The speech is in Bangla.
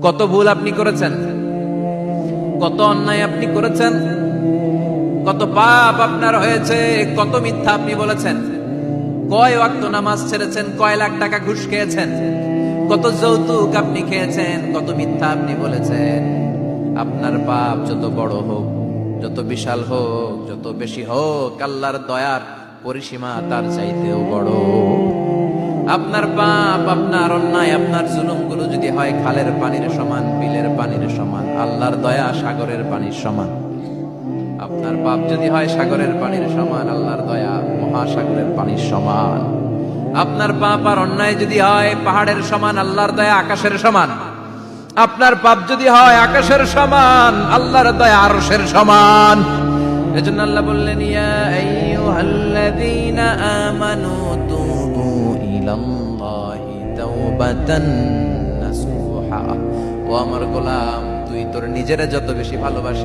কত ভুল আপনি করেছেন, কত অন্যায় আপনি করেছেন, কত পাপ আপনার হয়েছে, কত মিথ্যা আপনি বলেছেন, কয় ওয়াক্ত নামাজ ছেড়েছেন, কয় লাখ টাকা ঘুষ খেয়েছেন, কত যৌতুক আপনি খেয়েছেন, কত মিথ্যা আপনি বলেছেন। আপনার পাপ যত বড় হোক, যত বিশাল হোক, যত বেশি হোক, আল্লাহর দয়ার পরিসীমা তার চাইতেও বড়। আপনার পাপ, আপনার অন্যায়, আপনার জুলুমগুলো যদি হয় খালের পানির সমান, বিলের পানির সমান, আল্লাহর দয়া সাগরের পানির সমান। আপনার পাপ যদি হয় সাগরের পানির সমান, আল্লাহর দয়া মহাসাগরের পানির সমান। আপনার পাপ আর অন্যায় যদি হয় পাহাড়ের সমান, আল্লাহর দয়া আকাশের সমান। আপনার পাপ যদি হয় আকাশের সমান, আল্লাহর দয়া আরশের সমান। এজন্য আল্লাহ বললেন, ইয়া আইয়ুহাল্লাযীনা আমানু তুবু ইলাল্লাহি তাওবাতান নাসুহা। ও আমার গোলাম, তুই তোর নিজেরে যত বেশি ভালোবাসিস